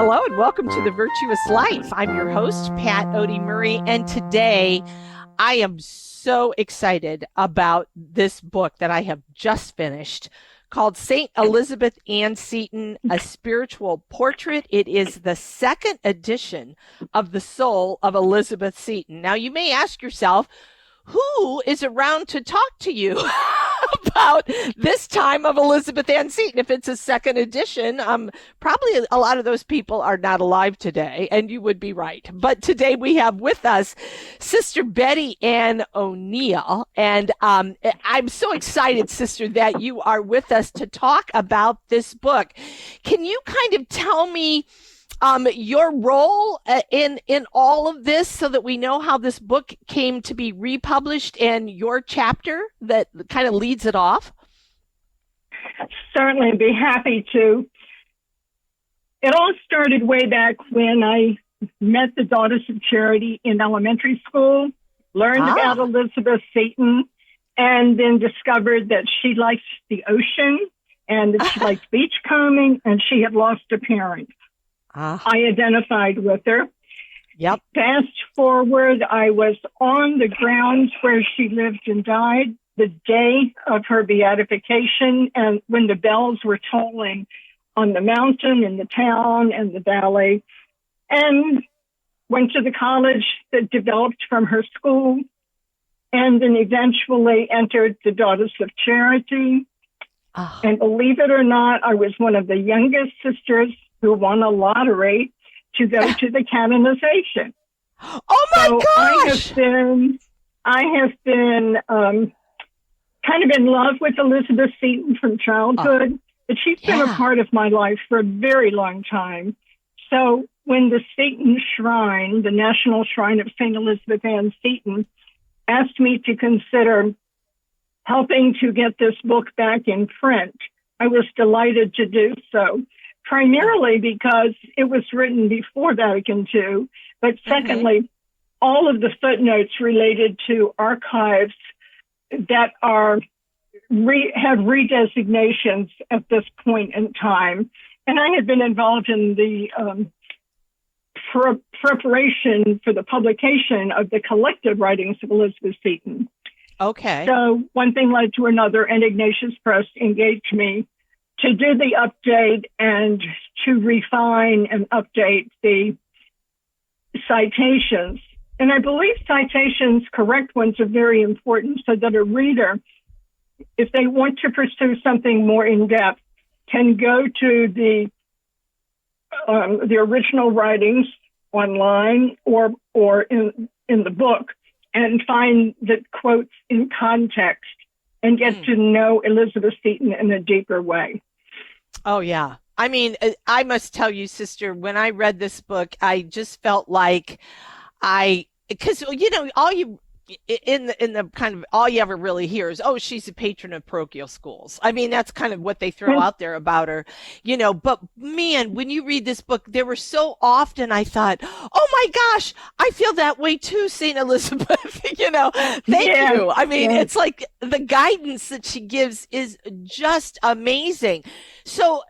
Hello and welcome to the Virtuous Life. I'm your host, Pat Odie Murray, and today I am so excited about this book that I have just finished called St. Elizabeth Ann Seton, A Spiritual Portrait. It is the second edition of The Soul of Elizabeth Seton. Now, you may ask yourself, who is around to talk to you about this time of Elizabeth Ann Seton? If it's a second edition, probably a lot of those people are not alive today, and you would be right. But today we have with us Sister Betty Ann O'Neill, and I'm so excited, Sister, that you are with us to talk about this book. Can you kind of tell me your role in all of this so that we know how this book came to be republished and your chapter that kind of leads it off? Certainly, be happy to. It all started way back when I met the Daughters of Charity in elementary school, learned about Elizabeth Seton, and then discovered that she liked the ocean and that she liked beachcombing, and she had lost a parent. I identified with her. Yep. Fast forward, I was on the grounds where she lived and died the day of her beatification, and when the bells were tolling on the mountain, in the town, and the valley, and went to the college that developed from her school, and then eventually entered the Daughters of Charity. And believe it or not, I was one of the youngest sisters who won a lottery to go to the canonization. Oh my gosh! I have been kind of in love with Elizabeth Seton from childhood, but she's been a part of my life for a very long time. So when the Seton Shrine, the National Shrine of St. Elizabeth Ann Seton, asked me to consider helping to get this book back in print, I was delighted to do so. Primarily because it was written before Vatican II, but secondly, all of the footnotes related to archives that have redesignations at this point in time. And I had been involved in the preparation for the publication of the collected writings of Elizabeth Seton. Okay. So one thing led to another, and Ignatius Press engaged me to do the update and to refine and update the citations. And I believe citations, correct ones, are very important so that a reader, if they want to pursue something more in-depth, can go to the original writings online or in the book and find the quotes in context and get to know Elizabeth Seton in a deeper way. Oh, yeah. I mean, I must tell you, Sister, when I read this book, I just felt like because, in the kind of all you ever really hear is, oh, she's a patron of parochial schools. I mean, that's kind of what they throw out there about her, but man, when you read this book, there were so often I thought, oh my gosh, I feel that way too, St. Elizabeth, thank you. I mean, it's like the guidance that she gives is just amazing. So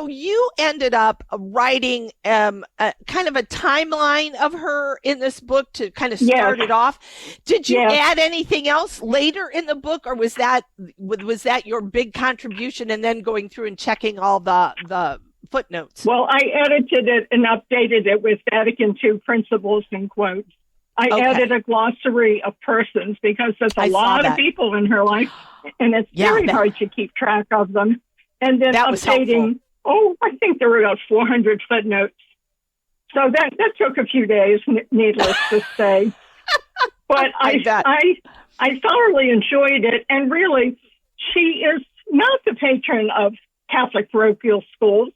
you ended up writing kind of a timeline of her in this book to kind of start it off. Did you add anything else later in the book, or was that your big contribution, and then going through and checking all the footnotes? Well, I edited it and updated it with Vatican II principles and quotes. I added a glossary of persons because there's a lot of people in her life, and it's very hard to keep track of them. And then updating, I think there were about 400 footnotes. So that took a few days, needless to say. But I thoroughly enjoyed it. And really, she is not the patron of Catholic parochial schools.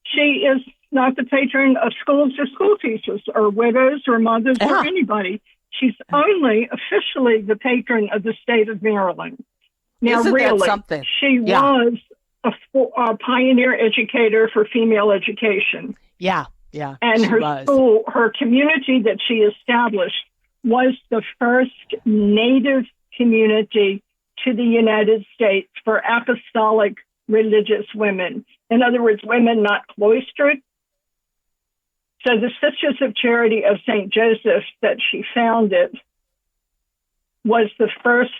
She is not the patron of schools or school teachers or widows or mothers or anybody. She's only officially the patron of the state of Maryland. Now, Isn't really, that something? She was a pioneer educator for female education. Yeah. And her school, her community that she established was the first Native community to the United States for apostolic religious women. In other words, women not cloistered, So the Sisters of Charity of St. Joseph that she founded was the first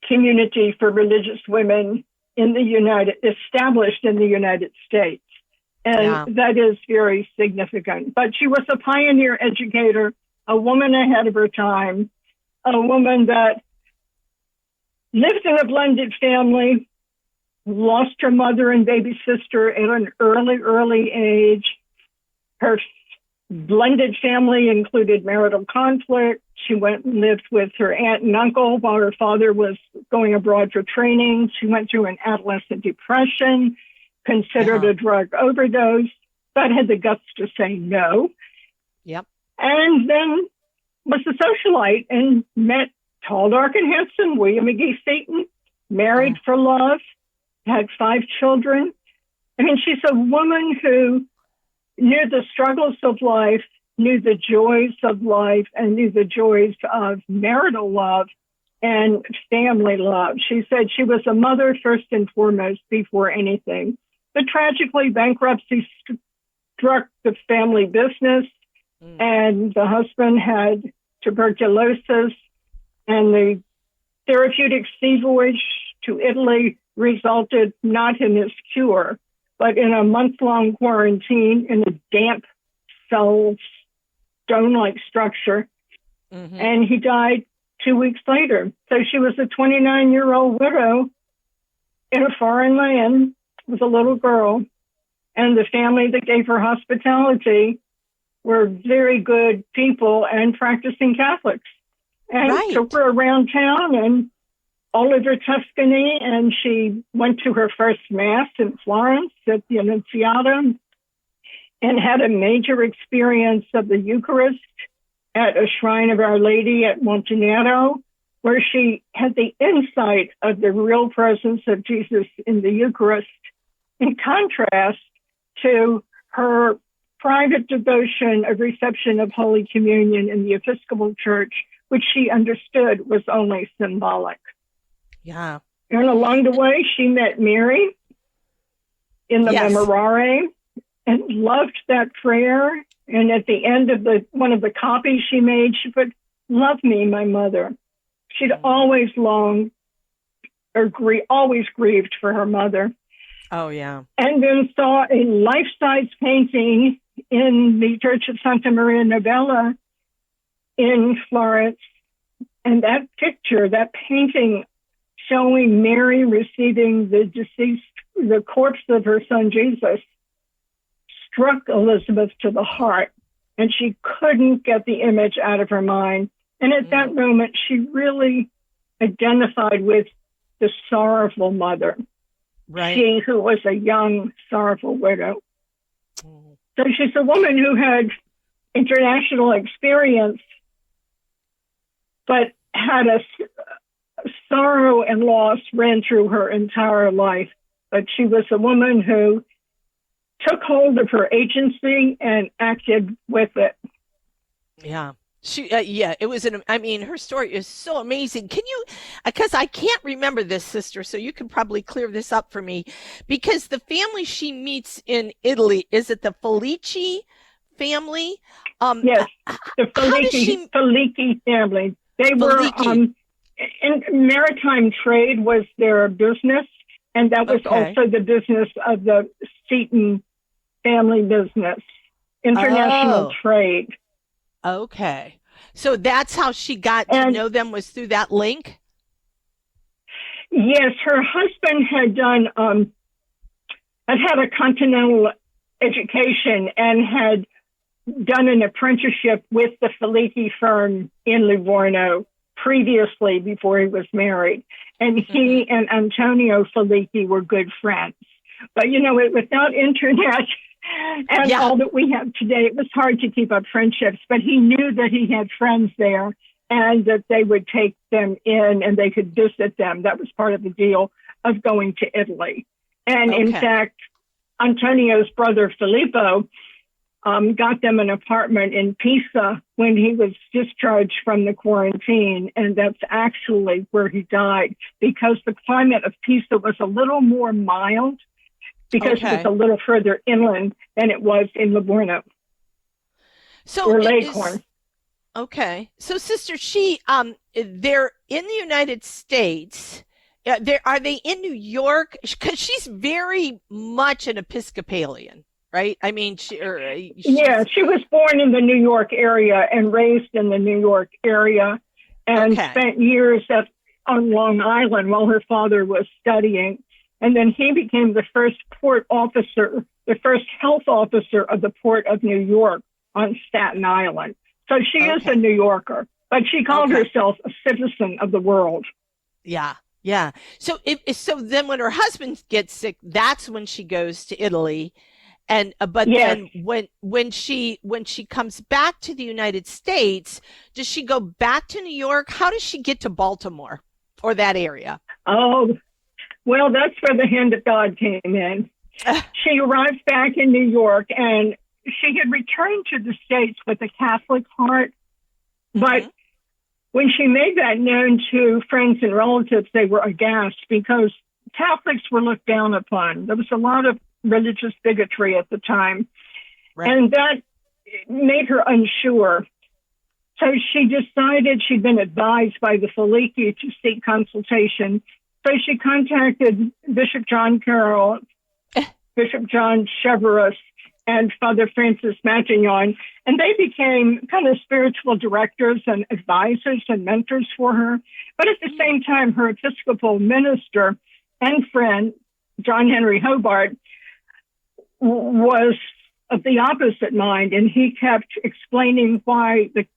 community for religious women established in the United States. And that is very significant. But she was a pioneer educator, a woman ahead of her time, a woman that lived in a blended family, lost her mother and baby sister at an early age. Her blended family included marital conflict. She went and lived with her aunt and uncle while her father was going abroad for training. She went through an adolescent depression, considered a drug overdose, but had the guts to say no. Yep. And then was a socialite and met tall, dark, and handsome William McGee Seton, married for love, had 5 children. I mean, she's a woman who knew the struggles of life, knew the joys of life, and knew the joys of marital love and family love. She said she was a mother first and foremost before anything. But tragically, bankruptcy struck the family business, and the husband had tuberculosis, and the therapeutic sea voyage to Italy resulted not in his cure, but in a month-long quarantine in a damp cell, stone-like structure. And he died 2 weeks later. So she was a 29-year-old widow in a foreign land with a little girl. And the family that gave her hospitality were very good people and practicing Catholics. And took her around town and all over Tuscany, and she went to her first Mass in Florence at the Annunciation and had a major experience of the Eucharist at a shrine of Our Lady at Montenero, where she had the insight of the real presence of Jesus in the Eucharist, in contrast to her private devotion of reception of Holy Communion in the Episcopal Church, which she understood was only symbolic. Yeah. And along the way, she met Mary in the Memorare and loved that prayer. And at the end of one of the copies she made, she put, "Love me, my mother." She'd always longed or always grieved for her mother. Oh, yeah. And then saw a life-size painting in the Church of Santa Maria Novella in Florence. And that picture, that painting showing Mary receiving the corpse of her son Jesus, struck Elizabeth to the heart, and she couldn't get the image out of her mind. And at that moment, she really identified with the sorrowful mother, she who was a young, sorrowful widow. So she's a woman who had international experience, but had a sorrow and loss ran through her entire life. But she was a woman who took hold of her agency and acted with it. Yeah. It was her story is so amazing. Can you, because I can't remember this, sister, so you can probably clear this up for me, because the family she meets in Italy, is it the Felici family? Yes, the Felici family. They were, in maritime trade was their business, and that was also the business of the Seton family business, international trade. Okay. So that's how she got to know them, was through that link? Yes, her husband had had a continental education and had done an apprenticeship with the Felici firm in Livorno previously before he was married. And he and Antonio Felici were good friends. But, without internet and all that we have today, it was hard to keep up friendships. But he knew that he had friends there and that they would take them in and they could visit them. That was part of the deal of going to Italy. And in fact, Antonio's brother Filippo got them an apartment in Pisa when he was discharged from the quarantine. And that's actually where he died, because the climate of Pisa was a little more mild, because it was a little further inland than it was in Livorno. So or it is Leghorn. okay. So sister, they're in the United States. Are they in New York? Because she's very much an Episcopalian, right? I mean, Yeah, she's she was born in the New York area and raised in the New York area and okay. spent years on Long Island while her father was studying. And then he became the first port officer, the first health officer of the Port of New York on Staten Island. So she is a Okay. New Yorker, but she called Okay. herself a citizen of the world. Yeah. Yeah. So then when her husband gets sick, that's when she goes to Italy. And but Yes. then when she comes back to the United States, does she go back to New York? How does she get to Baltimore or that area? Oh, well, that's where the hand of God came in. She arrived back in New York and she had returned to the States with a Catholic heart. But Mm-hmm. when she made that known to friends and relatives, they were aghast because Catholics were looked down upon. There was a lot of religious bigotry at the time, Right. and that made her unsure. So she decided she'd been advised by the Faliki to seek consultation. So she contacted Bishop John Carroll, Bishop John Cheverus, and Father Francis Matignon, and they became kind of spiritual directors and advisors and mentors for her. But at the same time, her Episcopal minister and friend, John Henry Hobart, was of the opposite mind, and he kept explaining why the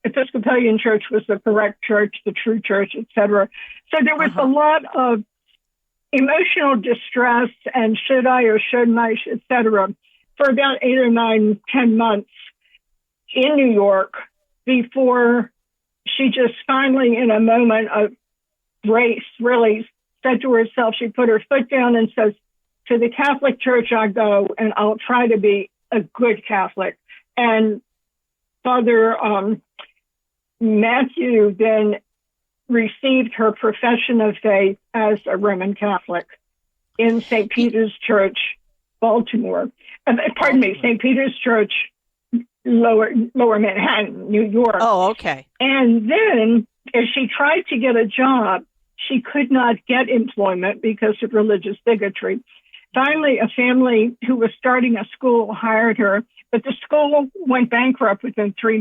Episcopalian Church was the correct church, the true church, etc. So there was a lot of emotional distress and should I or shouldn't I, etc. for about 8 or 9, 10 months in New York before she just finally, in a moment of grace, really said to herself, she put her foot down and says, to the Catholic Church I go, and I'll try to be a good Catholic. And Father Matthew then received her profession of faith as a Roman Catholic in St. Peter's Church, Baltimore. Pardon me, St. Peter's Church, Lower Manhattan, New York. Oh, okay. And then, as she tried to get a job, she could not get employment because of religious bigotry. Finally, a family who was starting a school hired her, but the school went bankrupt within 3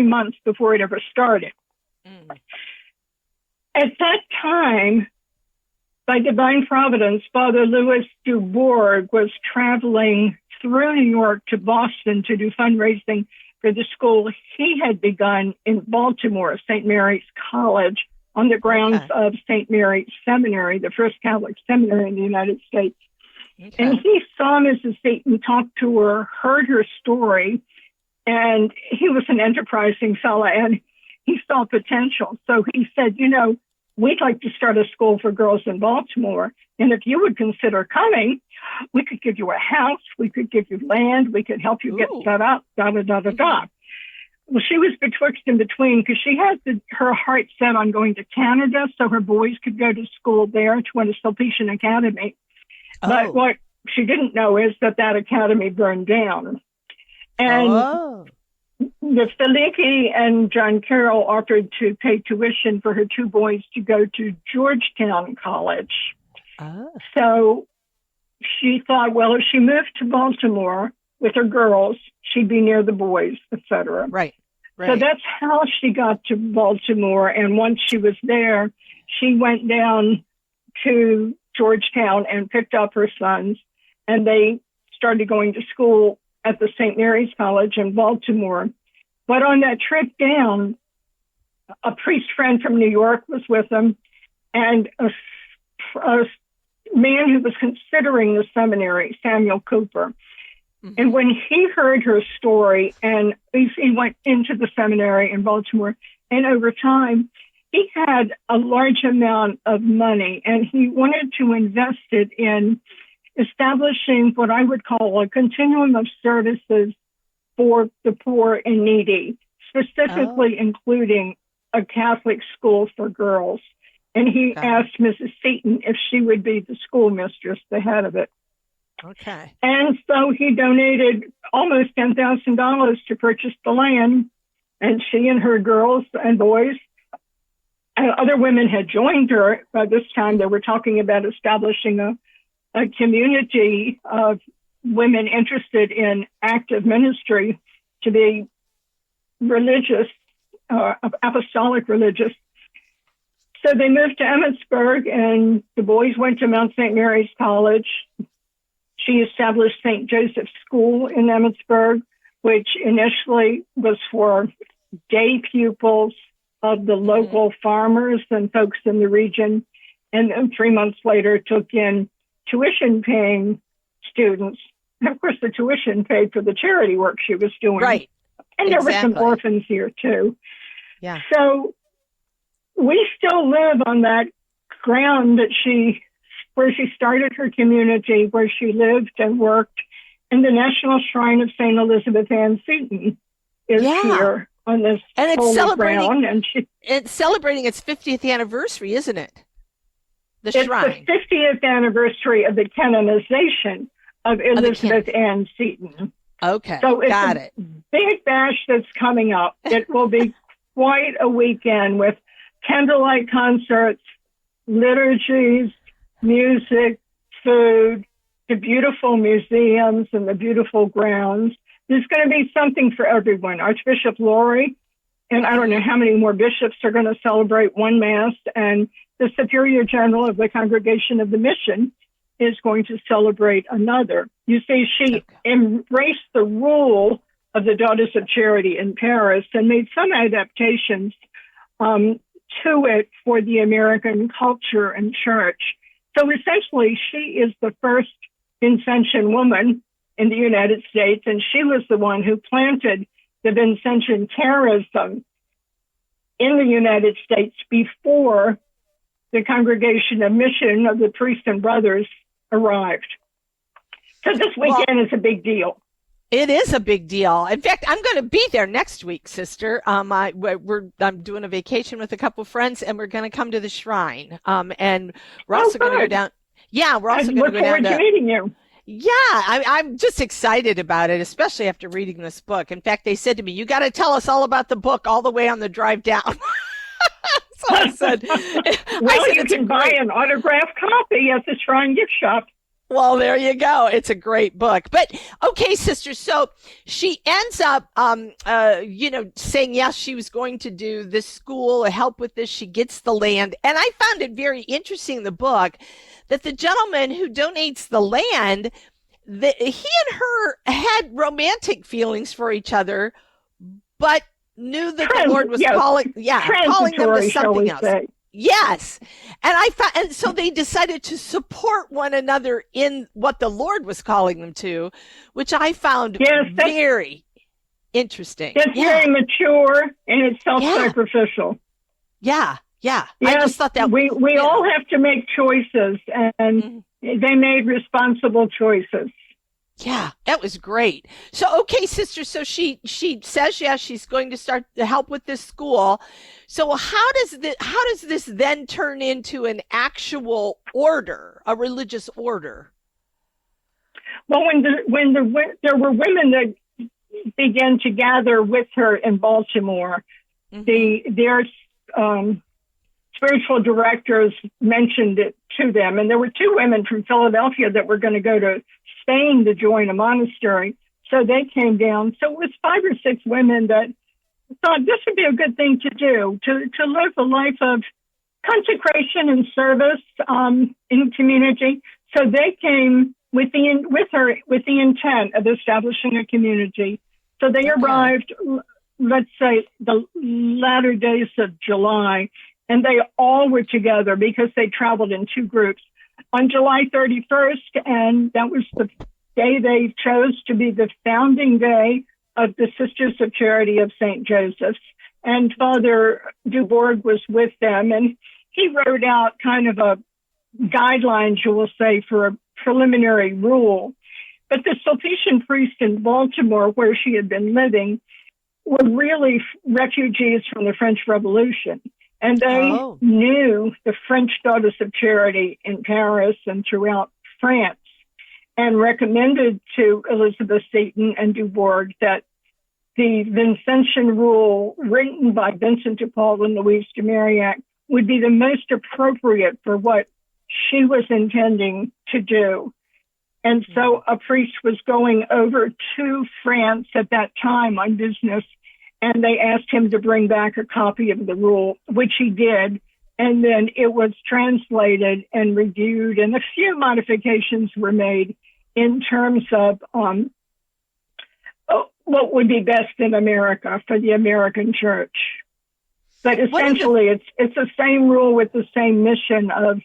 months before it ever started. Mm. At that time, by divine providence, Father Louis Dubourg was traveling through New York to Boston to do fundraising for the school he had begun in Baltimore, St. Mary's College, on the grounds of St. Mary's Seminary, the first Catholic seminary in the United States. Okay. And he saw Mrs. Seton, talked to her, heard her story, and he was an enterprising fella, and he saw potential. So he said, we'd like to start a school for girls in Baltimore, and if you would consider coming, we could give you a house, we could give you land, we could help you get set up, da-da-da-da-da. Well, she was betwixt and between because she had her heart set on going to Canada so her boys could go to school there, to a Sulpician Academy. But what she didn't know is that academy burned down. And the Faliki and John Carroll offered to pay tuition for her 2 boys to go to Georgetown College. So she thought, well, if she moved to Baltimore with her girls, she'd be near the boys, etc. Right. So that's how she got to Baltimore. And once she was there, she went down to Georgetown and picked up her sons, and they started going to school at the St. Mary's College in Baltimore. But on that trip down, a priest friend from New York was with them, and a man who was considering the seminary, Samuel Cooper. Mm-hmm. And when he heard her story, and he went into the seminary in Baltimore, and over time, he had a large amount of money, and he wanted to invest it in establishing what I would call a continuum of services for the poor and needy, specifically including a Catholic school for girls. And he asked Mrs. Seton if she would be the schoolmistress, the head of it. Okay. And so he donated almost $10,000 to purchase the land. And she and her girls and boys and other women had joined her. By this time, they were talking about establishing a community of women interested in active ministry to be religious, apostolic religious. So they moved to Emmitsburg, and the boys went to Mount St. Mary's College. She established St. Joseph's School in Emmitsburg, which initially was for day pupils of the local farmers and folks in the region. And then 3 months later took in tuition-paying students. And of course, the tuition paid for the charity work she was doing. Right. And there were some orphans here, too. Yeah. So we still live on that ground where she started her community, where she lived and worked. And the National Shrine of St. Elizabeth Ann Seton is here on this holy ground. And it's celebrating its 50th anniversary, isn't it? It's the 50th anniversary of the canonization of Elizabeth Ann Seton. Okay, so it's got a big bash that's coming up. It will be quite a weekend with candlelight concerts, liturgies, music, food, the beautiful museums and the beautiful grounds. There's going to be something for everyone. Archbishop Laurie, and I don't know how many more bishops are going to celebrate one Mass, and the Superior General of the Congregation of the Mission is going to celebrate another. You see, she embraced the rule of the Daughters of Charity in Paris and made some adaptations to it for the American culture and church. So essentially, she is the first Vincentian woman in the United States, and she was the one who planted the Vincentian charism in the United States before the Congregation of Mission of the Priests and Brothers arrived. So this weekend is a big deal. It is a big deal. In fact, I'm going to be there next week, sister. I'm doing a vacation with a couple friends, and we're going to come to the shrine. And we're also going to go down. Yeah, we're also going to go down to meeting you. Yeah, I'm just excited about it, especially after reading this book. In fact, they said to me, "You got to tell us all about the book all the way on the drive down." So I said, you can buy an autographed copy at the Shrine Gift Shop. Well, there you go. It's a great book. But okay, sister. So she ends up, saying yes, she was going to do this school, help with this. She gets the land, and I found it very interesting in the book that the gentleman who donates the land, that he and her had romantic feelings for each other, but knew that the Lord was calling them to something else. Say. Yes. And so they decided to support one another in what the Lord was calling them to, which I found very interesting. It's very mature and it's self-sacrificial. Yeah. Yes, I just thought that we all have to make choices, and they made responsible choices. Yeah, that was great. So, okay, sister, so she says, yes, she's going to start to help with this school. So how does this then turn into an actual order, a religious order? Well, when there were women that began to gather with her in Baltimore, their spiritual directors mentioned it to them. And there were two women from Philadelphia that were going to go to Spain to join a monastery. So they came down. So it was 5 or 6 women that thought this would be a good thing to do, to live a life of consecration and service in community. So they came with the intent of establishing a community. So they arrived, let's say, the latter days of July, and they all were together because they traveled in 2 groups. On July 31st, and that was the day they chose to be the founding day of the Sisters of Charity of St. Joseph's. And Father Dubourg was with them, and he wrote out kind of a guidelines, you will say, for a preliminary rule. But the Sulpician priests in Baltimore, where she had been living, were really refugees from the French Revolution. And they knew the French Daughters of Charity in Paris and throughout France. and recommended to Elizabeth Seton and Dubourg that the Vincentian rule written by Vincent de Paul and Louise de Marillac would be the most appropriate for what she was intending to do. And so a priest was going over to France at that time on business, and they asked him to bring back a copy of the rule, which he did. And then it was translated and reviewed, and a few modifications were made in terms of what would be best in America for the American church. But essentially, it's the same rule with the same mission of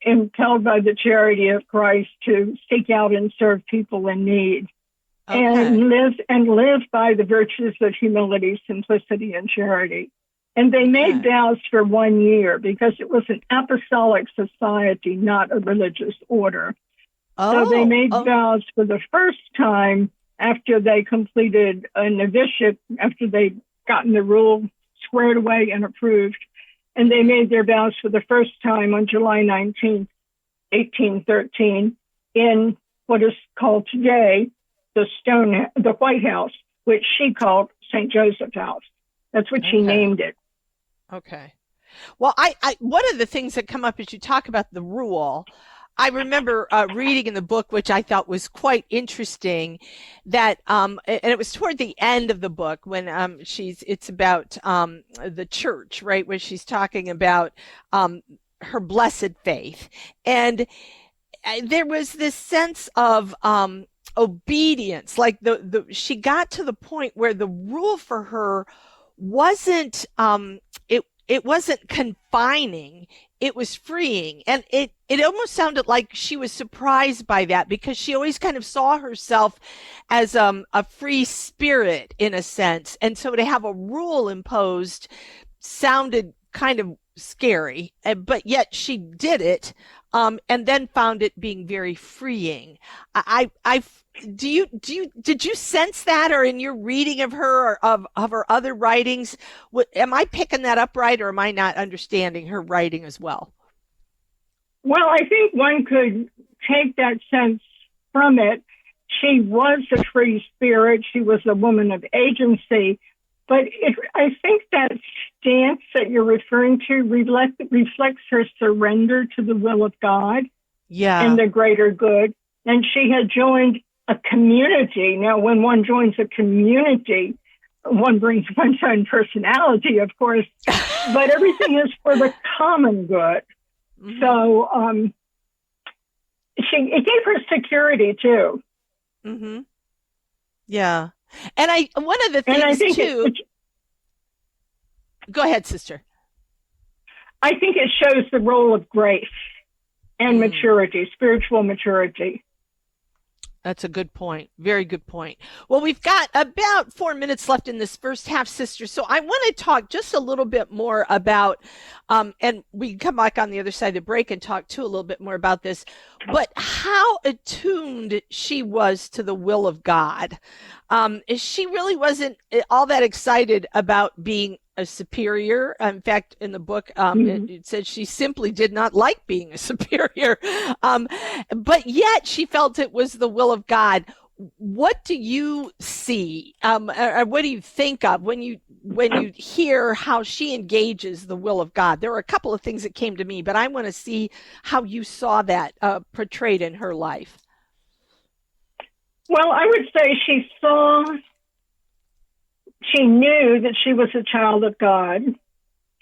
impelled by the charity of Christ to seek out and serve people in need, and live by the virtues of humility, simplicity, and charity. And they made vows for 1 year because it was an apostolic society, not a religious order. So they made vows for the first time after they completed a novitiate, after they'd gotten the rule squared away and approved. And they made their vows for the first time on July 19th, 1813, in what is called today the White House, which she called St. Joseph House. That's what she named it. Okay. Well, I one of the things that come up as you talk about the rule, I remember reading in the book, which I thought was quite interesting, that and it was toward the end of the book when it's about the church, right, where she's talking about her blessed faith, and there was this sense of obedience, like she got to the point where the rule for her wasn't it wasn't confining, it was freeing. And it almost sounded like she was surprised by that, because she always kind of saw herself as a free spirit in a sense. And so to have a rule imposed sounded kind of scary, but yet she did it, and then found it being very freeing. Did you sense that, or in your reading of her, or of her other writings? Am I picking that up right, or am I not understanding her writing as well? Well, I think one could take that sense from it. She was a free spirit. She was a woman of agency. But I think that stance that you're referring to reflects her surrender to the will of God and the greater good. And she had joined a community. Now, when one joins a community, one brings one's own personality, of course, but everything is for the common good. Mm-hmm. So it gave her security, too. Mm-hmm. Yeah. And one of the things too. Go ahead, sister. I think it shows the role of grace and maturity, spiritual maturity. That's a good point. Very good point. Well, we've got about 4 minutes left in this first half, sister. So I want to talk just a little bit more about, and we can come back on the other side of the break and talk too a little bit more about this, but how attuned she was to the will of God. She really wasn't all that excited about being a superior. In fact, in the book, it said she simply did not like being a superior. But yet she felt it was the will of God. What do you see? Or what do you think of when you hear how she engages the will of God? There were a couple of things that came to me, but I want to see how you saw that portrayed in her life. Well, I would say she knew that she was a child of God.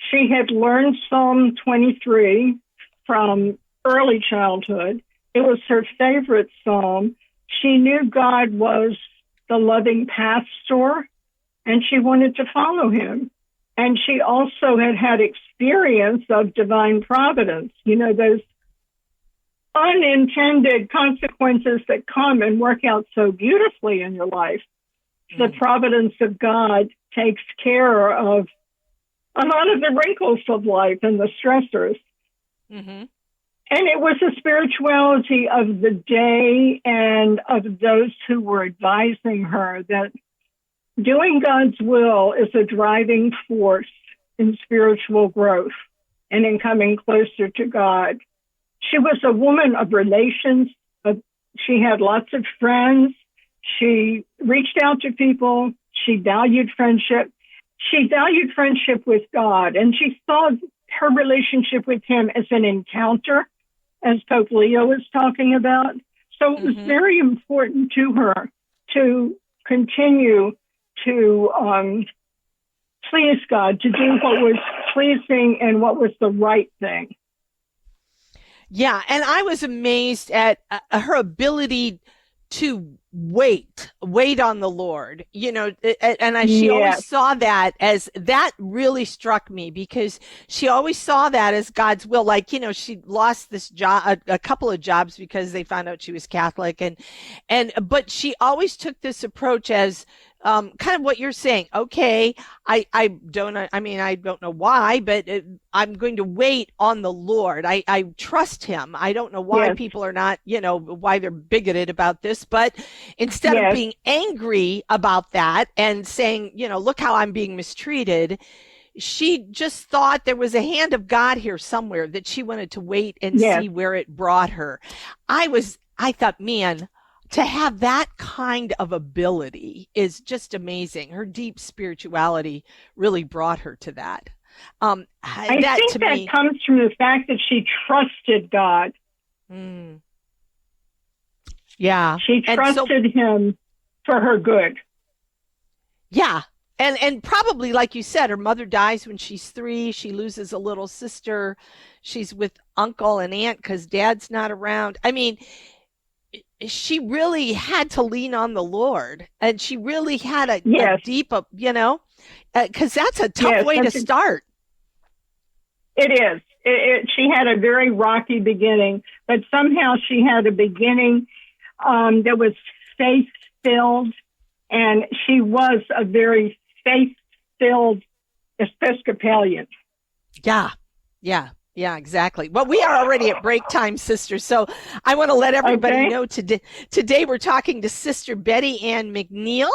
She had learned Psalm 23 from early childhood. It was her favorite psalm. She knew God was the loving pastor, and she wanted to follow him. And she also had experience of divine providence, those unintended consequences that come and work out so beautifully in your life. The providence of God takes care of a lot of the wrinkles of life and the stressors. Mm-hmm. And it was the spirituality of the day and of those who were advising her that doing God's will is a driving force in spiritual growth and in coming closer to God. She was a woman of relations, of She had lots of friends. She reached out to people. She valued friendship. She valued friendship with God, and she saw her relationship with him as an encounter, as Pope Leo was talking about. So it was very important to her to continue to please God, to do what was pleasing and what was the right thing. Yeah, and I was amazed at her ability to wait on the Lord, you know, and she always saw that as, that really struck me, because she always saw that as God's will. Like, you know, she lost this job, a couple of jobs, because they found out she was Catholic, but she always took this approach as, kind of what you're saying. Okay, I don't know why, but I'm going to wait on the Lord. I trust him. I don't know why people are not, you know, why they're bigoted about this, but instead of being angry about that and saying, you know, look how I'm being mistreated, she just thought there was a hand of God here somewhere, that she wanted to wait and see where it brought her. I thought, man, to have that kind of ability is just amazing. Her deep spirituality really brought her to that. I think that comes from the fact that she trusted God. Yeah. She trusted him for her good. Yeah. And probably, like you said, her mother dies when she's 3. She loses a little sister. She's with uncle and aunt because dad's not around. I mean, she really had to lean on the Lord, and she really had a deep, you know, because that's a tough way to start. It is. She had a very rocky beginning, but somehow she had a beginning that was faith-filled, and she was a very faith-filled Episcopalian. Yeah, exactly. Well, we are already at break time, sisters. So I want to let everybody know today we're talking to Sister Betty Ann McNeil,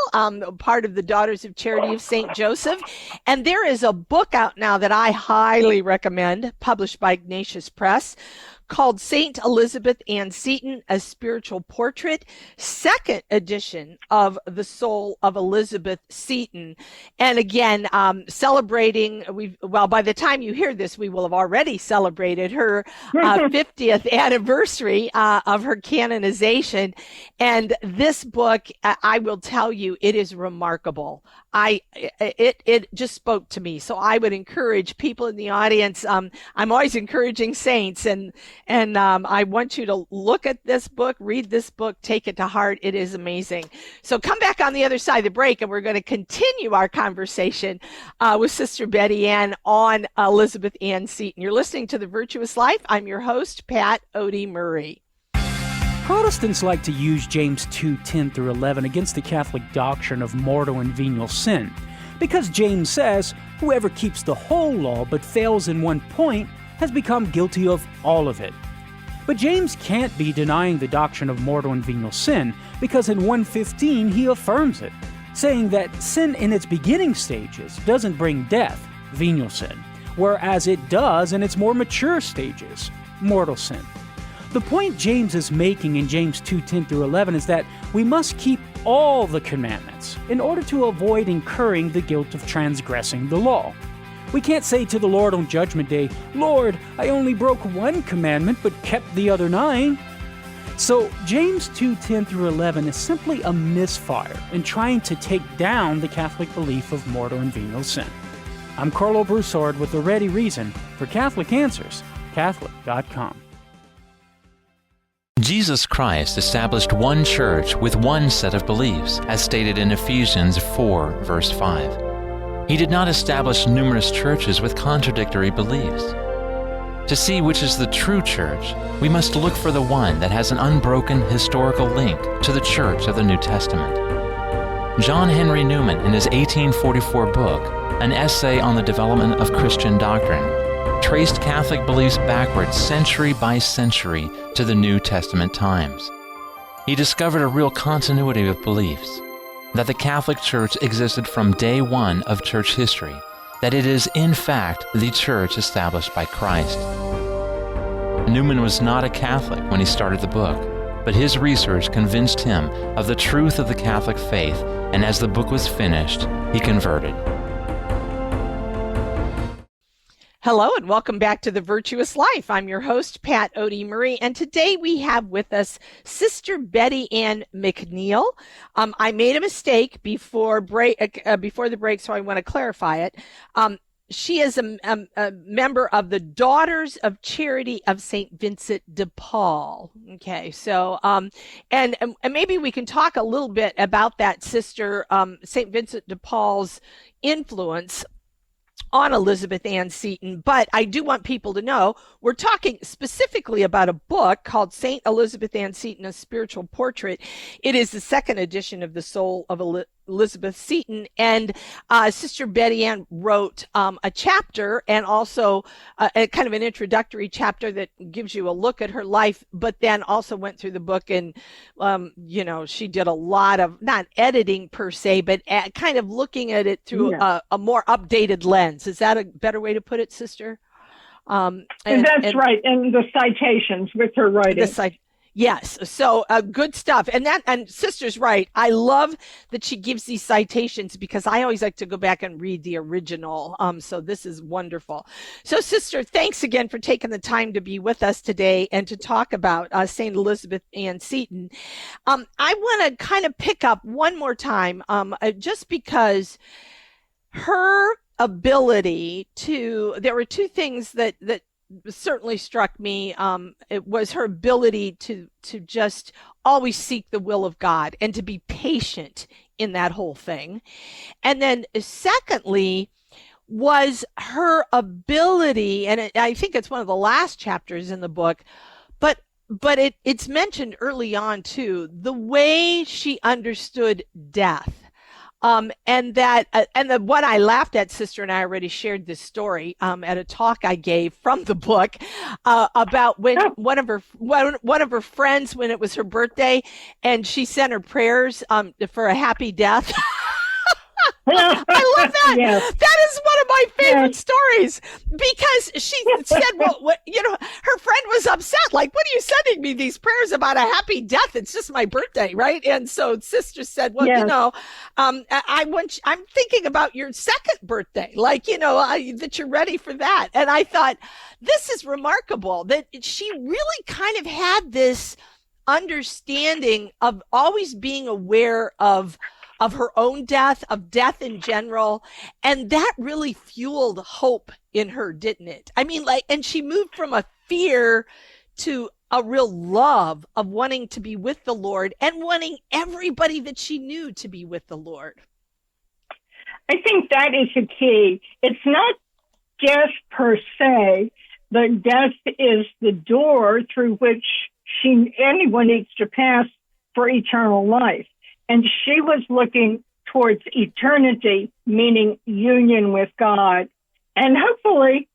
part of the Daughters of Charity of St. Joseph. And there is a book out now that I highly recommend, published by Ignatius Press, called St. Elizabeth Ann Seton, A Spiritual Portrait, 2nd edition of The Soul of Elizabeth Seton. And again, celebrating, by the time you hear this, we will have already celebrated her 50th anniversary of her canonization. And this book, I will tell you, it is remarkable. It just spoke to me. So I would encourage people in the audience. I'm always encouraging saints, and I want you to look at this book, read this book, take it to heart. It is amazing. So come back on the other side of the break, and we're going to continue our conversation with Sister Betty Ann on Elizabeth Ann Seton. You're listening to The Virtuous Life. I'm your host, Pat Odie Murray. Protestants like to use James 2:10-11 against the Catholic doctrine of mortal and venial sin, because James says, whoever keeps the whole law but fails in one point has become guilty of all of it. But James can't be denying the doctrine of mortal and venial sin, because in 1:15 he affirms it, saying that sin in its beginning stages doesn't bring death, venial sin, whereas it does in its more mature stages, mortal sin. The point James is making in James 2:10-11 is that we must keep all the commandments in order to avoid incurring the guilt of transgressing the law. We can't say to the Lord on Judgment Day, Lord, I only broke one commandment but kept the other 9. So James 2:10-11 is simply a misfire in trying to take down the Catholic belief of mortal and venial sin. I'm Carlo Broussard with the ready reason for Catholic Answers, Catholic.com. Jesus Christ established one church with one set of beliefs, as stated in Ephesians 4, verse 5. He did not establish numerous churches with contradictory beliefs. To see which is the true church, we must look for the one that has an unbroken historical link to the church of the New Testament. John Henry Newman, in his 1844 book, An Essay on the Development of Christian Doctrine, traced Catholic beliefs backwards century by century to the New Testament times. He discovered a real continuity of beliefs, that the Catholic Church existed from day one of church history, that it is in fact the church established by Christ. Newman was not a Catholic when he started the book, but his research convinced him of the truth of the Catholic faith, and as the book was finished, he converted. Hello and welcome back to The Virtuous Life. I'm your host, Pat Odie Murray, and today we have with us Sister Betty Ann McNeil. I made a mistake before the break, so I want to clarify it. She is a member of the Daughters of Charity of St. Vincent de Paul. Okay, so and maybe we can talk a little bit about that, Sister. St. Vincent de Paul's influence on Elizabeth Ann Seton, but I do want people to know we're talking specifically about a book called St. Elizabeth Ann Seton, A Spiritual Portrait. It is the second edition of The Soul of Elizabeth Seton, and Sister Betty Ann wrote a chapter and also a kind of an introductory chapter that gives you a look at her life, but then also went through the book and, she did a lot of, not editing per se, but kind of looking at it through a more updated lens. Is that a better way to put it, Sister? That's right. And the citations with her writing. Yes. So good stuff. And Sister's right. I love that she gives these citations because I always like to go back and read the original. So this is wonderful. So Sister, thanks again for taking the time to be with us today and to talk about St. Elizabeth Ann Seton. I want to kind of pick up one more time just because her ability there were two things that certainly struck me. It was her ability to just always seek the will of God and to be patient in that whole thing. And then secondly was her ability, and I think it's one of the last chapters in the book, but it's mentioned early on too, the way she understood death. And the one I laughed at, Sister, and I already shared this story at a talk I gave from the book about when one of her friends, when it was her birthday, and she sent her prayers for a happy death. I love that. Yes. That is one of my favorite stories because she said, her friend was upset. Like, what are you sending me these prayers about a happy death? It's just my birthday, right? And so Sister said, well, I'm thinking about your second birthday, that you're ready for that. And I thought, this is remarkable that she really kind of had this understanding of always being aware of her own death, of death in general. And that really fueled hope in her, didn't it? I mean, and she moved from a fear to a real love of wanting to be with the Lord and wanting everybody that she knew to be with the Lord. I think that is the key. It's not death per se, but death is the door through which anyone needs to pass for eternal life. And she was looking towards eternity, meaning union with God. And hopefully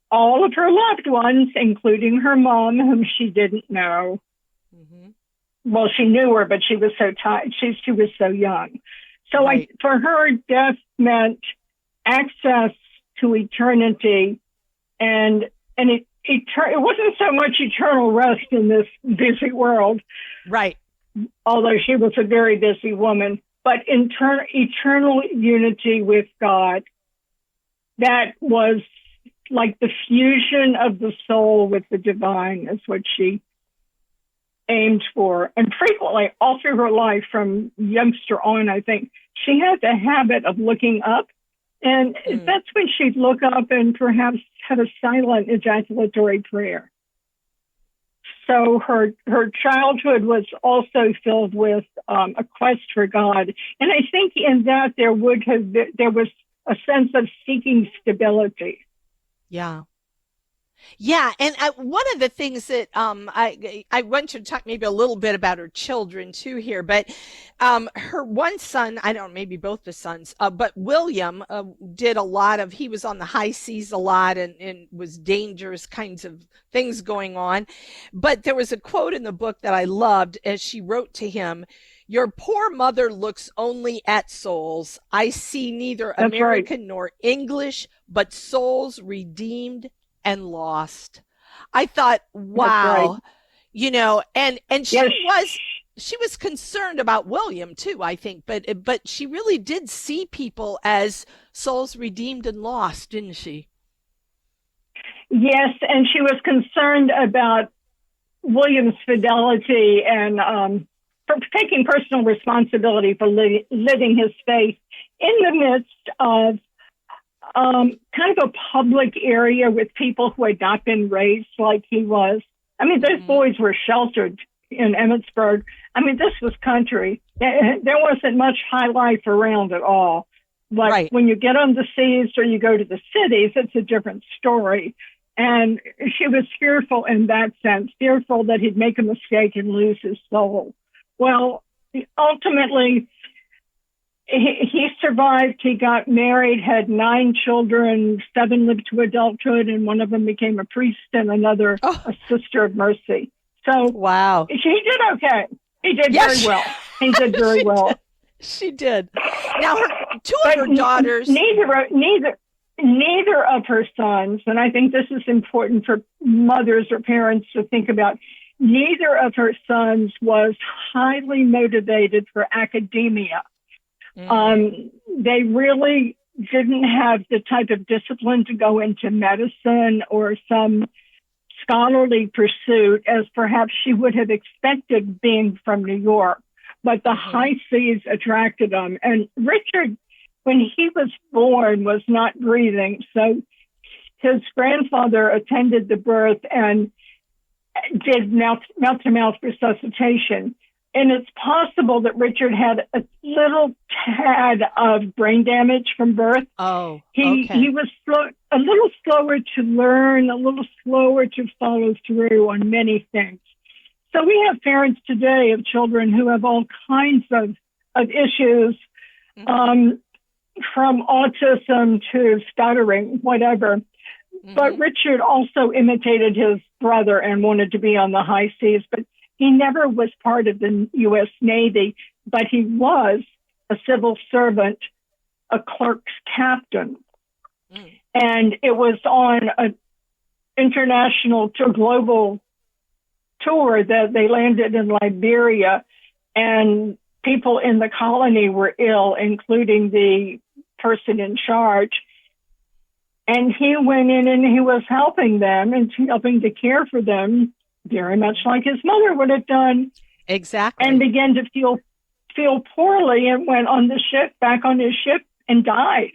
all of her loved ones, including her mom, whom she didn't know. Mm-hmm. Well, she knew her, but she was so tired. She was so young. So right. For her, death meant access to eternity. And it wasn't so much eternal rest in this busy world. Right. Although she was a very busy woman, but eternal unity with God. That was like the fusion of the soul with the divine is what she aimed for. And frequently, all through her life, from youngster on, I think, she had the habit of looking up. And that's when she'd look up and perhaps have a silent ejaculatory prayer. So her childhood was also filled with a quest for God. And I think in that there was a sense of seeking stability. Yeah. Yeah, and one of the things that I want to talk maybe a little bit about her children too here, but her one son, I don't know, maybe both the sons, but William did a lot of, he was on the high seas a lot and was dangerous kinds of things going on. But there was a quote in the book that I loved as she wrote to him, "Your poor mother looks only at souls. I see neither That's American right. nor English, but souls redeemed and lost." I thought, wow, and Yes. she was concerned about William too, I think, but she really did see people as souls redeemed and lost, didn't she? Yes, and she was concerned about William's fidelity and for taking personal responsibility for living his faith in the midst of kind of a public area with people who had not been raised like he was. I mean, those boys were sheltered in Emmitsburg. I mean, this was country. There wasn't much high life around at all. But Right. when you get on the seas or you go to the cities, it's a different story. And she was fearful in that sense, fearful that he'd make a mistake and lose his soul. Well, ultimately, he survived. He got married, had 9 children, 7 lived to adulthood, and one of them became a priest and another a sister of mercy. So Wow. he did okay. He did Yes. very well. He did very She well. did. She did. Now, two of her daughters. Neither of her sons, and I think this is important for mothers or parents to think about, neither of her sons was highly motivated for academia. They really didn't have the type of discipline to go into medicine or some scholarly pursuit as perhaps she would have expected being from New York. But the high seas attracted them. And Richard, when he was born, was not breathing. So his grandfather attended the birth and did mouth-to-mouth resuscitation. And it's possible that Richard had a little tad of brain damage from birth. Oh, He was a little slower to learn, a little slower to follow through on many things. So we have parents today of children who have all kinds of issues, from autism to stuttering, whatever. But Richard also imitated his brother and wanted to be on the high seas, but he never was part of the U.S. Navy, but he was a civil servant, a clerk's captain. And it was on an international to global tour that they landed in Liberia, and people in the colony were ill, including the person in charge. And he went in and he was helping them and helping to care for them, very much like his mother would have done. Exactly. And began to feel poorly and went on the ship, back on his ship, and died.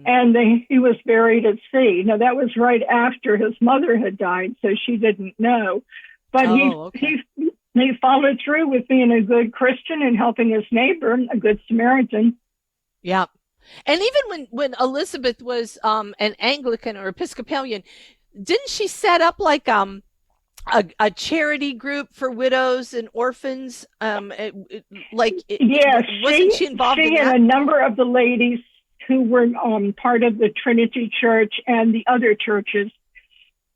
And he was buried at sea. Now, that was right after his mother had died, so she didn't know. But he followed through with being a good Christian and helping his neighbor, a good Samaritan. Yeah. And even when Elizabeth was an Anglican or Episcopalian, didn't she set up like a charity group for widows and orphans? Wasn't she involved in that? She and a number of the ladies who were part of the Trinity Church and the other churches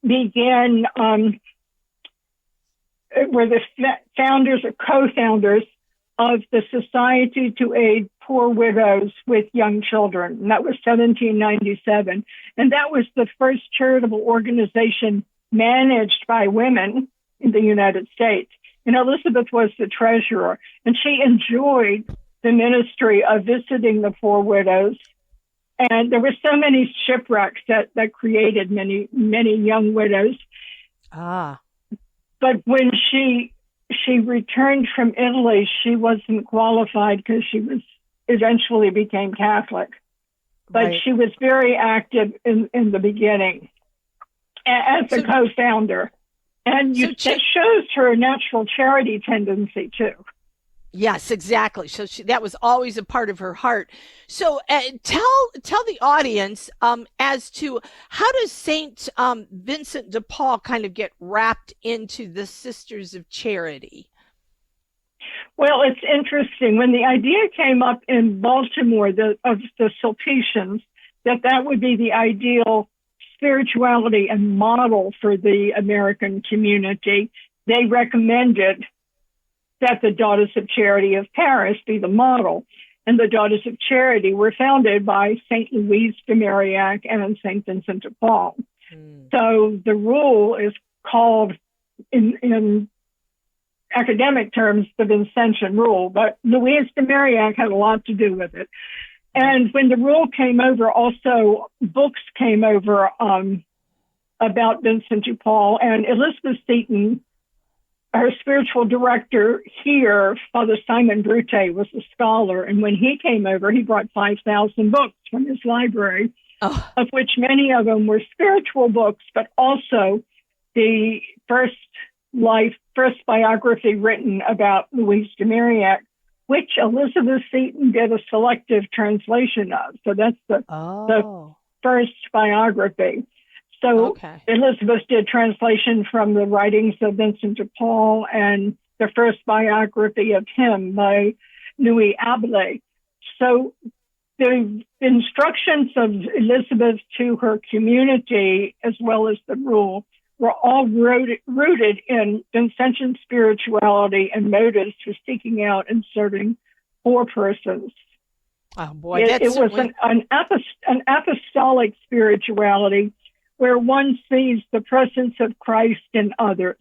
began, were the founders or co-founders of the Society to Aid Poor Widows with Young Children. And that was 1797. And that was the first charitable organization managed by women in the United States. And Elizabeth was the treasurer. And she enjoyed the ministry of visiting the poor widows. And there were so many shipwrecks that created many, many young widows. But when she returned from Italy, she wasn't qualified because she eventually became Catholic. But she was very active in the beginning as a co-founder. And it shows her natural charity tendency, too. Yes, exactly. So that was always a part of her heart. So tell the audience as to how does Saint Vincent de Paul kind of get wrapped into the Sisters of Charity? Well, it's interesting. When the idea came up in Baltimore of the Sulpicians, that would be the ideal spirituality and model for the American community, they recommended that the Daughters of Charity of Paris be the model. And the Daughters of Charity were founded by St. Louise de Marillac and St. Vincent de Paul. So the rule is called in academic terms, the Vincentian rule, but Louise de Marillac had a lot to do with it. And when the rule came over, also books came over about Vincent de Paul, and Elizabeth Seton, her spiritual director here, Father Simon Brute, was a scholar, and when he came over, he brought 5,000 books from his library, of which many of them were spiritual books, but also the first biography written about Louise de Marillac, which Elizabeth Seton did a selective translation of. So that's the first biography. So Elizabeth did translation from the writings of Vincent de Paul, and the first biography of him by Louis Abelais. So the instructions of Elizabeth to her community, as well as the rule, were all rooted in Vincentian spirituality and motives for seeking out and serving poor persons. Oh boy, it was an apostolic spirituality where one sees the presence of Christ in others,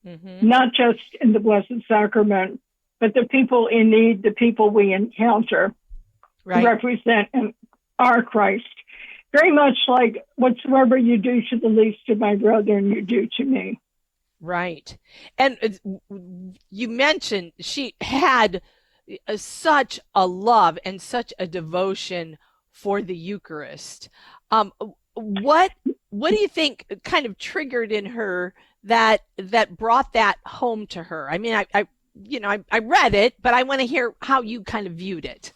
not just in the Blessed Sacrament, but the people in need, the people we encounter, represent our Christ. Very much like whatsoever you do to the least of my brethren, you do to me. Right. And you mentioned she had such a love and such a devotion for the Eucharist. What do you think kind of triggered in her that brought that home to her? I mean, I read it, but I want to hear how you kind of viewed it.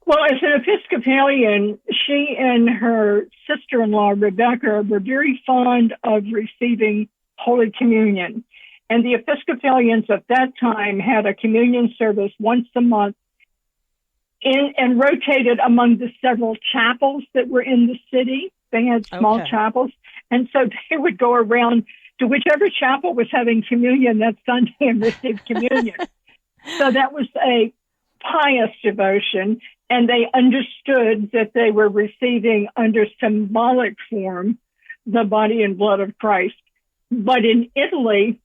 Well, as an Episcopalian, she and her sister-in-law, Rebecca, were very fond of receiving Holy Communion. And the Episcopalians at that time had a communion service once a month and rotated among the several chapels that were in the city. They had small chapels. And so they would go around to whichever chapel was having communion that Sunday and receive communion. So that was a pious devotion. And they understood that they were receiving under symbolic form the body and blood of Christ. But in Italy,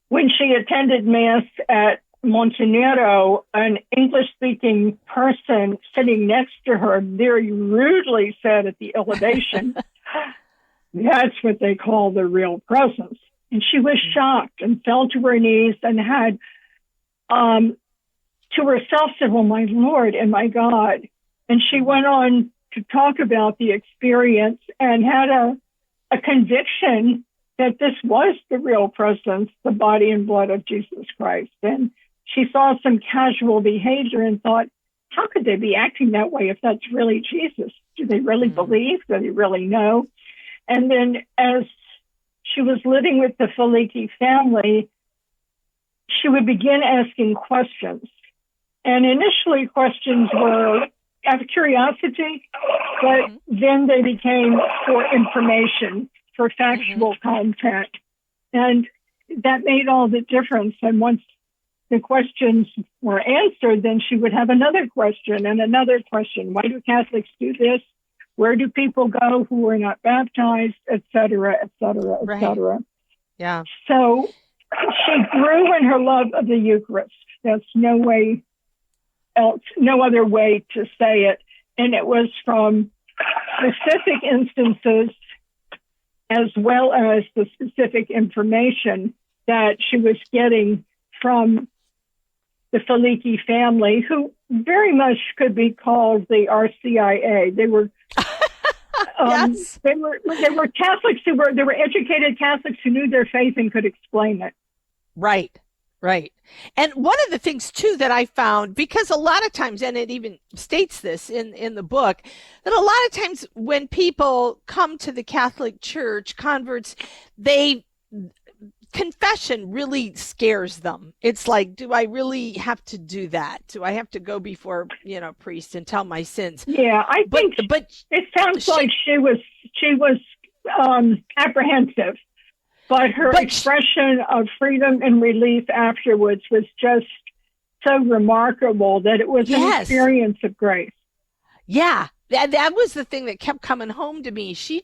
when she attended Mass at Montenero, an English-speaking person sitting next to her very rudely said at the elevation, "That's what they call the real presence." And she was shocked and fell to her knees and had to herself said, "Well, my Lord and my God." And she went on to talk about the experience and had a conviction that this was the real presence, the body and blood of Jesus Christ. And she saw some casual behavior and thought, how could they be acting that way if that's really Jesus? Do they really believe? Do they really know? And then as she was living with the Felici family, she would begin asking questions. And initially questions were out of curiosity, but then they became for information, for factual content. And that made all the difference. And once the questions were answered, then she would have another question and another question. Why do Catholics do this? Where do people go who are not baptized, et cetera, et cetera, et cetera? Yeah. So she grew in her love of the Eucharist. That's no other way to say it. And it was from specific instances as well as the specific information that she was getting from the Felici family, who very much could be called the RCIA. They were yes. they were Catholics they were educated Catholics who knew their faith and could explain it. Right. And one of the things too that I found, because a lot of times, and it even states this in the book, that a lot of times when people come to the Catholic Church, converts, confession really scares them. It's like, do I really have to do that? Do I have to go before, priest and tell my sins? Yeah, I think but it sounds like she was apprehensive. But her expression of freedom and relief afterwards was just so remarkable that it was an experience of grace. Yeah, that was the thing that kept coming home to me. She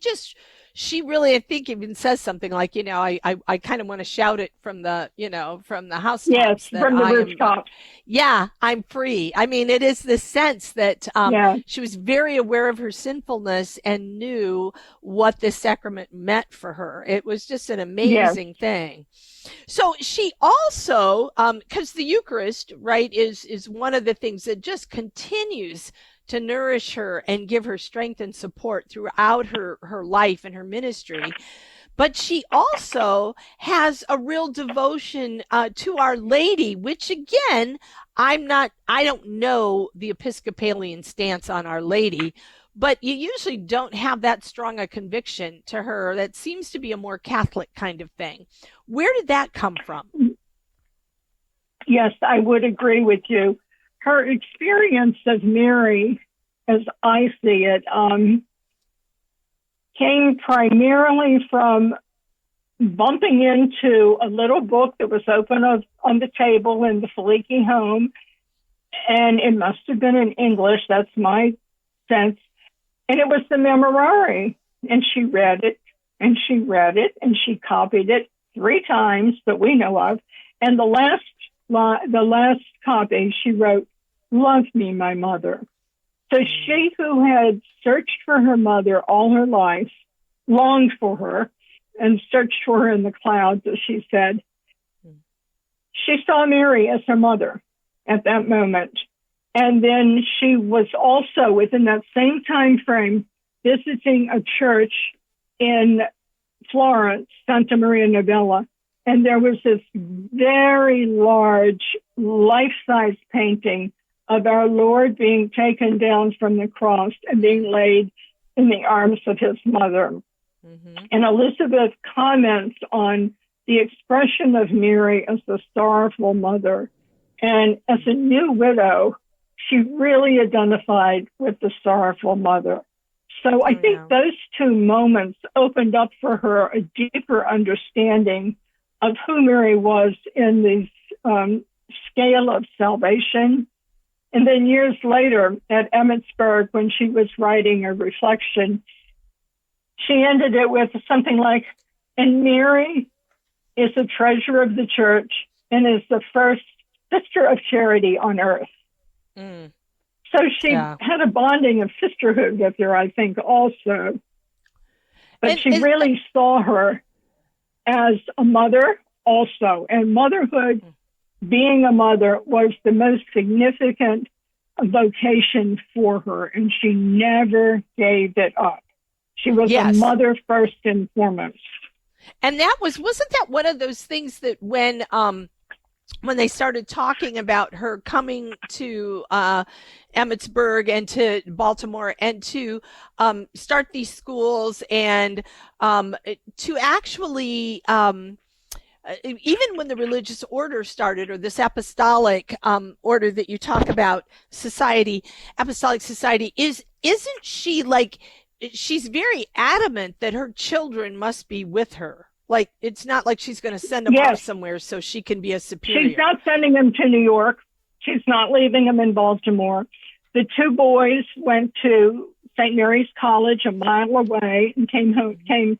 she really, I think, even says something like, I kind of want to shout it from from the Yes, housetops that from the I am, rooftops. yeah, I'm free. I mean, it is this sense that Yeah, she was very aware of her sinfulness and knew what this sacrament meant for her. It was just an yes. amazing thing. So she also, because the Eucharist, right, is one of the things that just continues to nourish her and give her strength and support throughout her life and her ministry. But she also has a real devotion to Our Lady, which again, I don't know the Episcopalian stance on Our Lady, but you usually don't have that strong a conviction to her. That seems to be a more Catholic kind of thing. Where did that come from? Yes, I would agree with you. Her experience of Mary, as I see it, came primarily from bumping into a little book that was open on the table in the Faliki home. And it must have been in English. That's my sense. And it was the Memorare. And she read it, and she read it, and she copied it 3 times that we know of. And the last copy, she wrote, "Love me, my mother." So she, who had searched for her mother all her life, longed for her and searched for her in the clouds, as she said. She saw Mary as her mother at that moment. And then she was also, within that same time frame, visiting a church in Florence, Santa Maria Novella. And there was this very large, life-size painting of our Lord being taken down from the cross and being laid in the arms of his mother. Mm-hmm. And Elizabeth comments on the expression of Mary as the sorrowful mother. And as a new widow, she really identified with the sorrowful mother. So I think those 2 moments opened up for her a deeper understanding of who Mary was in the scale of salvation. And then years later at Emmitsburg, when she was writing a reflection, she ended it with something like, "And Mary is a treasure of the church and is the first sister of charity on earth." Mm. So she had a bonding of sisterhood with her, I think, also. But she really saw her as a mother also. And motherhood, being a mother, was the most significant vocation for her. And she never gave it up. She was a mother first and foremost. And wasn't that one of those things that when they started talking about her coming to Emmitsburg and to Baltimore and to start these schools and to actually, even when the religious order started, or this apostolic order that you talk about, apostolic society, isn't she like, she's very adamant that her children must be with her? Like, it's not like she's going to send them off somewhere so she can be a superior. She's not sending them to New York. She's not leaving them in Baltimore. The 2 boys went to St. Mary's College a mile away and came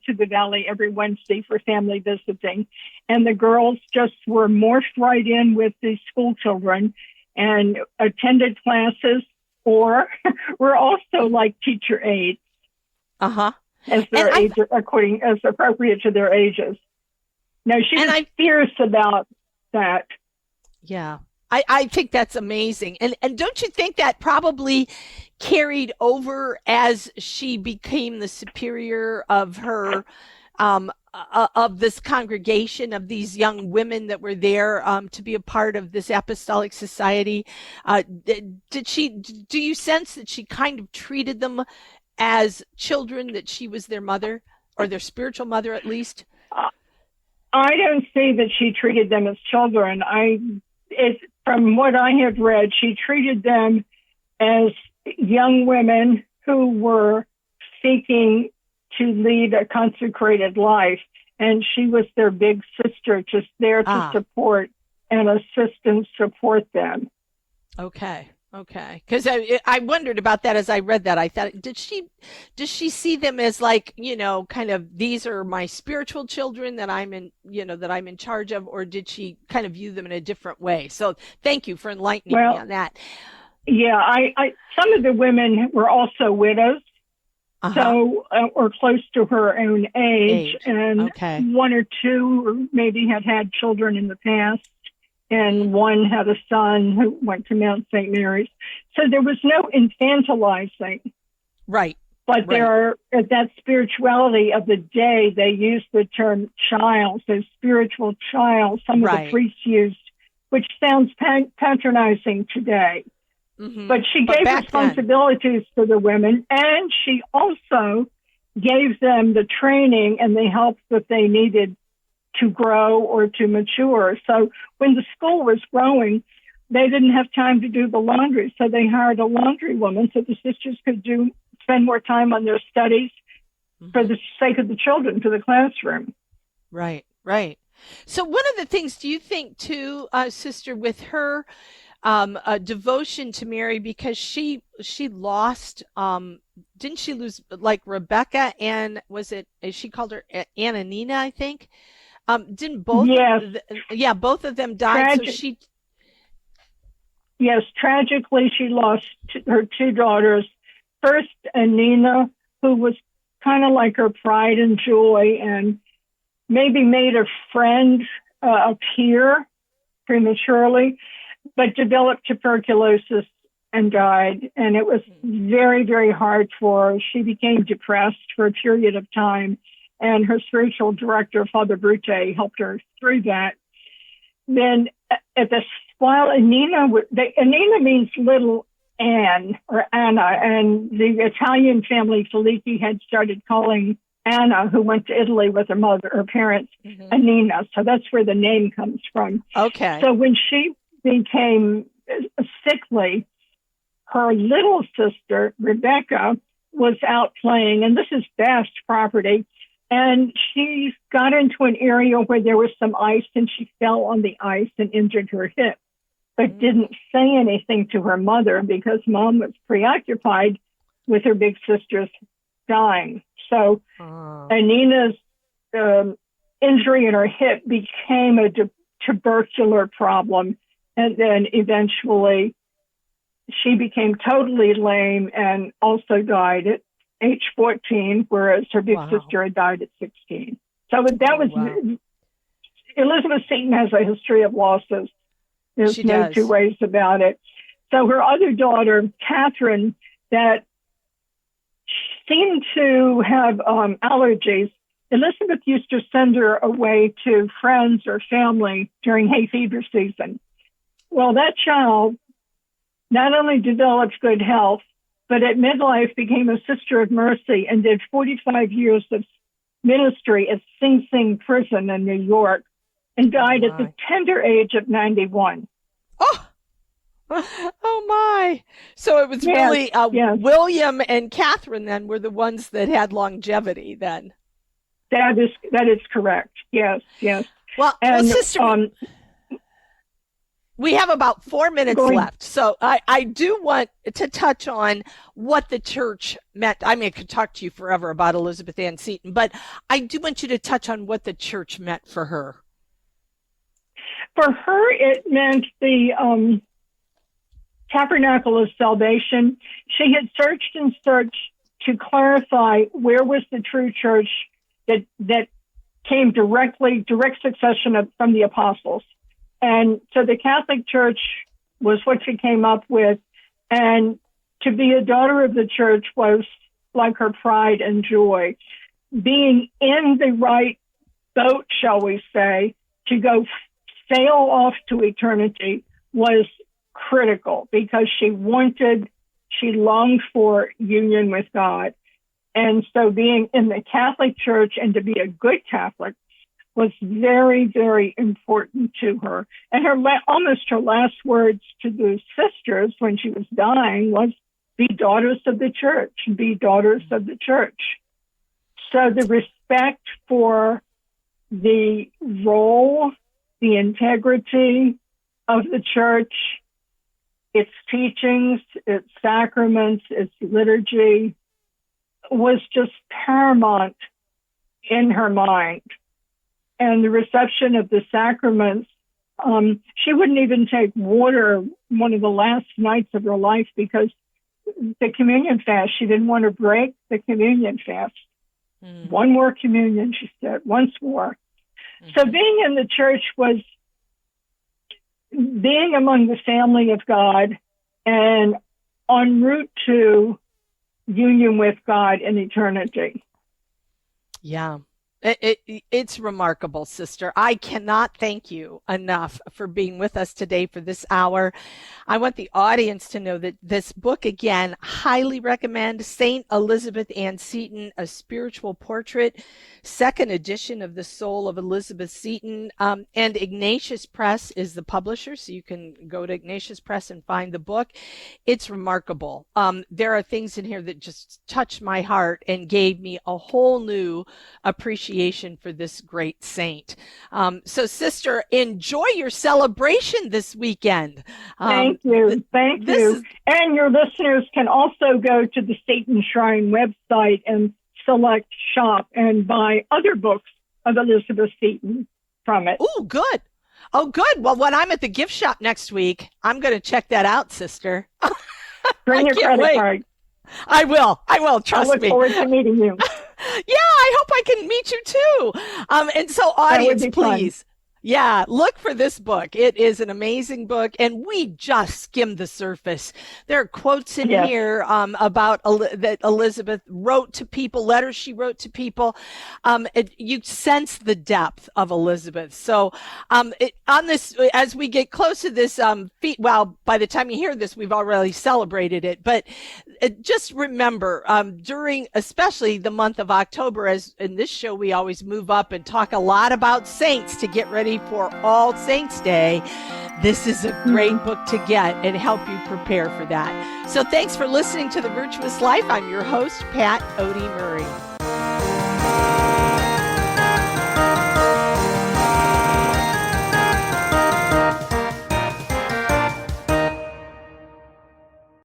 to the Valley every Wednesday for family visiting. And the girls just were morphed right in with the school children and attended classes, or were also like teacher aides. Uh-huh. As their age, according as appropriate to their ages. No, she was fierce about that. Yeah, I think that's amazing, and don't you think that probably carried over as she became the superior of her of this congregation, of these young women that were there to be a part of this apostolic society? Do you sense that she kind of treated them as children, that she was their mother, or their spiritual mother at least? I don't see that she treated them as children. From what I have read, she treated them as young women who were seeking to lead a consecrated life. And she was their big sister, just there to support and assist and support them. Okay. Okay. Because I wondered about that as I read that. I thought, does she see them as like, kind of these are my spiritual children that I'm in, that I'm in charge of, or did she kind of view them in a different way? So thank you for enlightening me Well, on that. yeah, I some of the women were also widows, Uh-huh. so or close to her own age, Age. and Okay. one or two maybe had children in the past, Hmm. and one had a son who went to Mount St. Mary's. So there was no infantilizing, Right. but there Right. are that spirituality of the day. They use the term child, so spiritual child. Some of the Right. priests used, which sounds patronizing today. Hmm. But she But gave back then, responsibilities to the women, and she also gave them the training and the help that they needed to grow or to mature. So when the school was growing, they didn't have time to do the laundry, so they hired a laundry woman so the sisters could spend more time on their studies for hmm the sake of the children, for the classroom. right. Right. So one of the things, do you think too, sister, with her a devotion to Mary because she lost didn't she lose like Rebecca and was it she called her Anna I think didn't Yes, both of them died so tragic. she Yes, tragically, she lost her two daughters. First, Anina, who was kind of like her pride and joy, and maybe made a friend appear prematurely, but developed tuberculosis and died. And it was very, very hard for her. She became depressed for a period of time, and her spiritual director, Father Brute, helped her through that. Then at the while Anina means little Anne or Anna, and the Italian family Felici had started calling Anna, who went to Italy with her parents, Mhm. Anina. So that's where the name comes from. Okay. So when she became sickly, her little sister, Rebecca, was out playing, and this is vast property. And she got into an area where there was some ice, and she fell on the ice and injured her hip, but didn't say anything to her mother because mom was preoccupied with her big sister's dying. So Anina's injury in her hip became a tubercular problem, and then eventually she became totally lame and also died at age 14, whereas her big sister had died at 16. So that was wow. Elizabeth Seton has a history of losses. There's She no does. two ways about it. So her other daughter, Catherine, that seemed to have allergies, Elizabeth used to send her away to friends or family during hay fever season. Well, that child not only developed good health, but at midlife became a Sister of Mercy and did 45 years of ministry at Sing Sing Prison in New York and died at the tender age of 91. Oh, oh my. So it was really yes. William and Catherine then were the ones that had longevity then. That is correct. Yes. Well, sister, we have about 4 minutes left. So I do want to touch on what the church meant. I mean, I could talk to you forever about Elizabeth Ann Seton, but I do want you to touch on what the church meant for her. For her, it meant the tabernacle of salvation. She had searched and searched to clarify where was the true church that came direct succession from the apostles. And so the Catholic Church was what she came up with. And to be a daughter of the church was like her pride and joy. Being in the right boat, shall we say, to go sail off to eternity was critical because she longed for union with God. And so being in the Catholic Church and to be a good Catholic was very, very important to her. And almost her last words to the sisters when she was dying was, be daughters of the church, be daughters of the church. So the respect for the role, the integrity of the church, its teachings, its sacraments, its liturgy was just paramount in her mind. And the reception of the sacraments, she wouldn't even take water one of the last nights of her life because the communion fast, she didn't want to break the communion fast. One more communion, she said, once more. So being in the church was being among the family of God and en route to union with God in eternity. Yeah. It's remarkable, sister. I cannot thank you enough for being with us today for this hour. I want the audience to know that this book, again, highly recommend St. Elizabeth Ann Seton, A Spiritual Portrait, second edition of The Soul of Elizabeth Seton. And Ignatius Press is the publisher, so you can go to Ignatius Press and find the book. It's remarkable. There are things in here that just touched my heart and gave me a whole new appreciation for this great saint. So, sister, enjoy your celebration this weekend. Thank you. Thank you. And your listeners can also go to the Seton Shrine website and select shop and buy other books of Elizabeth Seton from it. Oh, good. Oh, good. Well, when I'm at the gift shop next week, I'm going to check that out, sister. Bring your credit card. I will. Trust me. I look forward to meeting you. Yeah, I hope I can meet you too. And so, audience, please. Fun. Yeah, look for this book. It is an amazing book, and we just skimmed the surface. There are quotes in here about that Elizabeth wrote to people, letters she wrote to people. You sense the depth of Elizabeth. So on this, as we get close to this, well, by the time you hear this, we've already celebrated it. But just remember, during especially the month of October, as in this show, we always move up and talk a lot about saints to get ready for All Saints Day. This is a great book to get and help you prepare for that. So thanks for listening to The Virtuous Life. I'm your host, Pat Odie Murray.